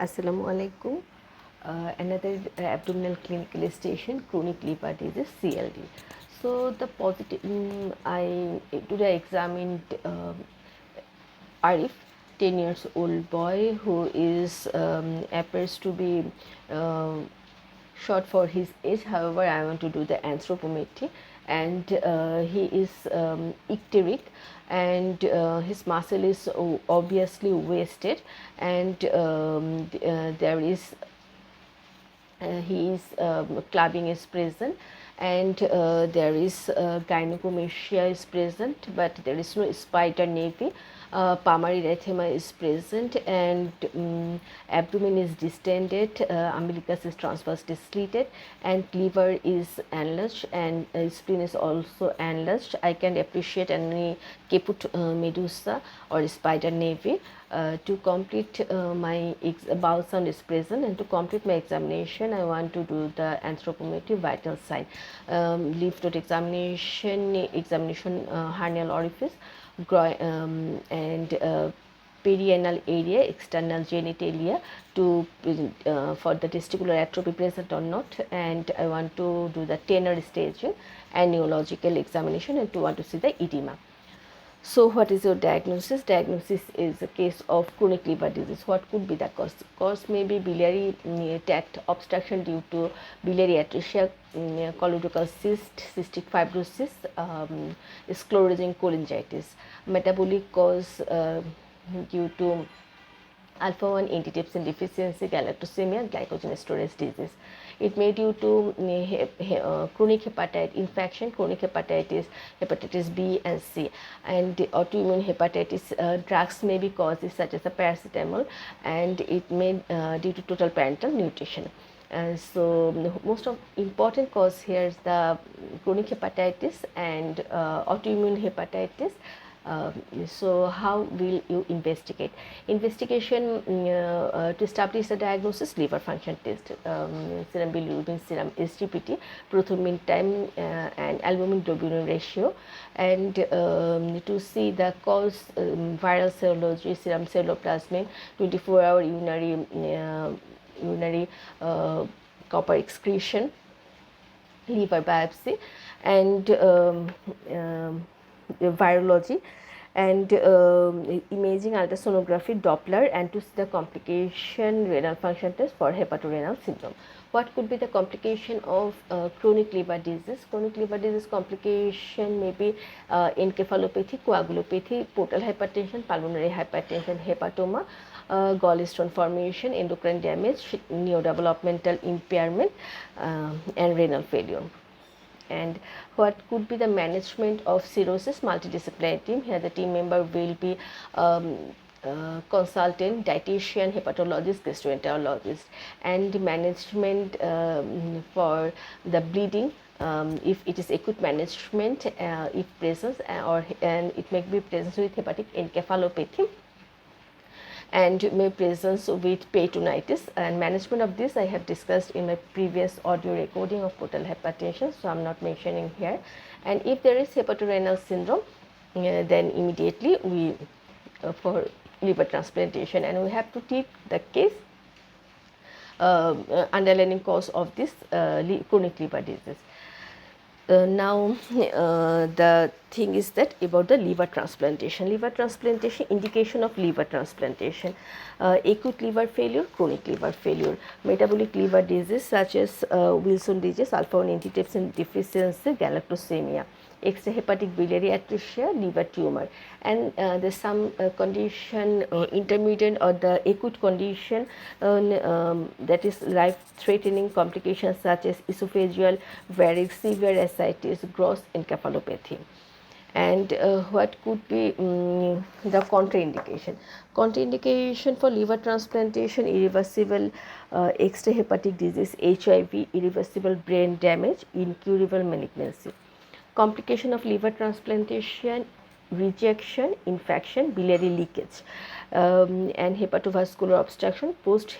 Assalamu alaikum. Another abdominal clinical station, chronic liver disease (CLD). So the positive, today I examined Arif, 10 years old boy who is appears to be short for his age. However, I want to do the anthropometry, and he is icteric, and his muscle is obviously wasted, and there is his clubbing is present, and there is gynecomastia is present, but there is no spider nevi. Palmary erythema is present, and abdomen is distended, umbilicus is transversely slitted, and liver is enlarged, and spleen is also enlarged. I can appreciate any caput medusa or spider nevi. To complete my bowel sound is present, and to complete my examination I want to do the anthropometry vital sign, lymph node examination, hernial orifice, and perianal area, external genitalia, to for the testicular atrophy present or not, and I want to do the tenor staging and neurological examination, and to want to see the edema. So what is your diagnosis? Diagnosis is a case of chronic liver disease. What could be the cause? Cause may be biliary tract obstruction due to biliary atresia, colorectal cyst, cystic fibrosis, sclerosing cholangitis. Metabolic cause due to alpha-1 antitrypsin deficiency, galactosemia, glycogen storage disease. It may due to chronic hepatitis infection, chronic hepatitis, hepatitis B and C, and autoimmune hepatitis. Drugs may be causes such as a paracetamol, and it may due to total parental nutrition. So the most of important cause here is the chronic hepatitis and autoimmune hepatitis. So how will you investigate? Investigation to establish the diagnosis: liver function test, serum bilirubin, serum SGPT, prothrombin time, and albumin globulin ratio, and to see the cause, viral serology, serum ceruloplasmin, 24-hour urinary copper excretion, liver biopsy, and virology, and imaging, ultrasonography, Doppler, and to see the complication renal function test for hepatorenal syndrome. What could be the complication of chronic liver disease? Chronic liver disease complication may be encephalopathy, coagulopathy, portal hypertension, pulmonary hypertension, hepatoma, gallstone formation, endocrine damage, neurodevelopmental impairment, and renal failure. And what could be the management of cirrhosis? Multidisciplinary team. Here the team member will be consultant, dietitian, hepatologist, gastroenterologist, and management for the bleeding. If it is acute management, if presence, and it may be presence with hepatic encephalopathy, and may presence with peritonitis, and management of this I have discussed in my previous audio recording of portal hypertension, so I am not mentioning here. And if there is hepatorenal syndrome, then immediately we for liver transplantation, and we have to treat the case underlying cause of this chronic liver disease. Now the thing is that about the liver transplantation. Liver transplantation, indication of liver transplantation: acute liver failure, chronic liver failure, metabolic liver disease such as Wilson disease, alpha-1 antitrypsin deficiency, galactosemia, extrahepatic biliary atresia, liver tumor, and there's some condition intermediate or the acute condition that is life-threatening complications such as esophageal varix, severe ascites, gross encephalopathy. And what could be the contraindication? Contraindication for liver transplantation: irreversible extrahepatic disease, HIV, irreversible brain damage, incurable malignancy. Complication of liver transplantation: rejection, infection, biliary leakage, and hepatovascular obstruction, post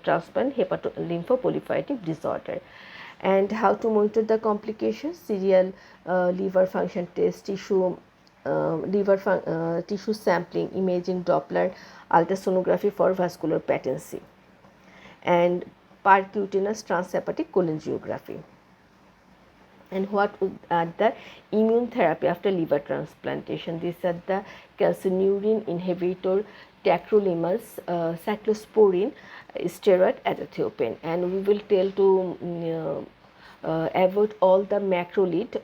transplant lymphoproliferative disorder. And how to monitor the complications: serial liver function test, tissue sampling, imaging, Doppler, ultrasonography for vascular patency. and percutaneous transhepatic cholangiography. And what are the immune therapy after liver transplantation? These are the calcineurin inhibitor, tacrolimus, cyclosporin, steroid, azathioprine. And we will tell to avoid all the macrolide,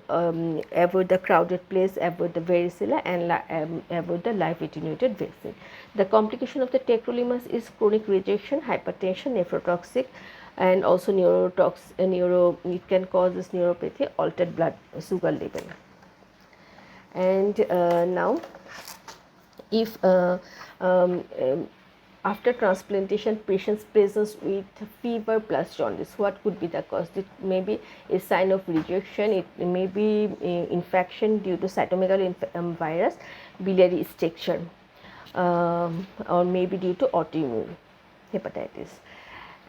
avoid the crowded place, avoid the varicella, and avoid the live attenuated vaccine. The complication of the tacrolimus is chronic rejection, hypertension, nephrotoxic, and also it can cause this neuropathy, altered blood sugar level. And now, if after transplantation patients presents with fever plus jaundice, what could be the cause? It may be a sign of rejection, it may be infection due to cytomegalo virus, biliary stricture, or maybe due to autoimmune hepatitis.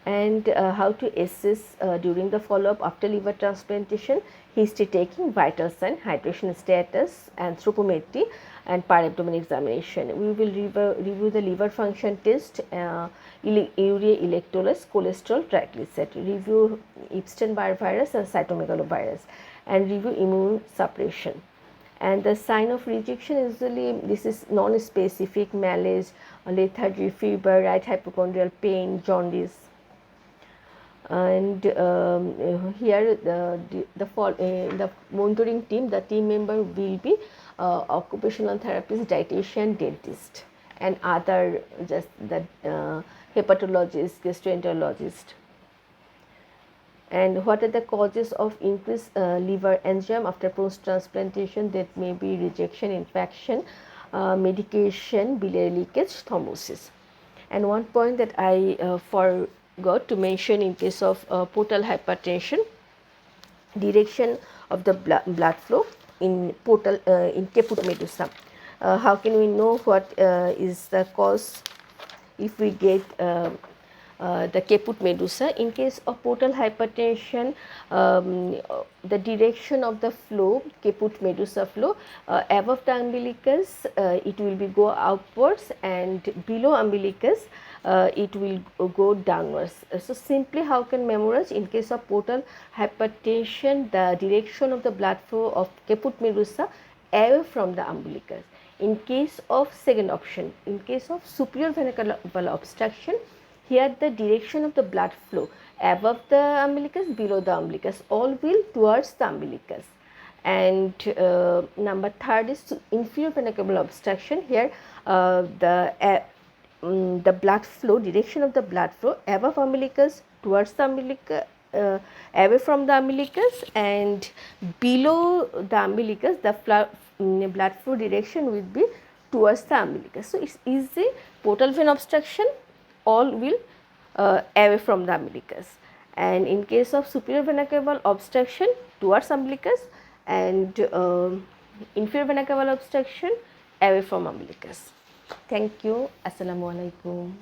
And how to assess during the follow-up after liver transplantation: history taking, vital sign, hydration status, anthropometry, and per abdomen examination. We will review the liver function test, urea electrolytes, cholesterol, triglyceride, review Epstein-Barr virus and cytomegalovirus, and review immune suppression. And the sign of rejection, usually this is non-specific: malaise, lethargy, fever, right hypochondrial pain, jaundice. And here the monitoring team, the team member will be occupational therapist, dietitian, dentist, and other just the hepatologist, gastroenterologist. And what are the causes of increased liver enzyme after post transplantation? That may be rejection, infection, medication, biliary leakage, thrombosis. And one point that I forgot to mention in case of portal hypertension: direction of the blood flow in portal in caput medusa. How can we know what is the cause if we get the caput medusa? In case of portal hypertension, the direction of the flow, caput medusa flow, above the umbilicus it will be go upwards, and below umbilicus it will go downwards. So simply how can memorize? In case of portal hypertension, the direction of the blood flow of caput medusa away from the umbilicus. In case of second option, in case of superior vena cava obstruction, here the direction of the blood flow above the umbilicus, below the umbilicus, all will towards the umbilicus. And number third is inferior vena cava obstruction. Here the blood flow, direction of the blood flow above umbilicus, towards the umbilicus, away from the umbilicus, and below the umbilicus the blood flow direction will be towards the umbilicus. So it's easy: portal vein obstruction, all will away from the umbilicus. And in case of superior vena cava obstruction, towards umbilicus, and inferior vena cava obstruction, away from umbilicus. Thank you. Assalamu alaikum.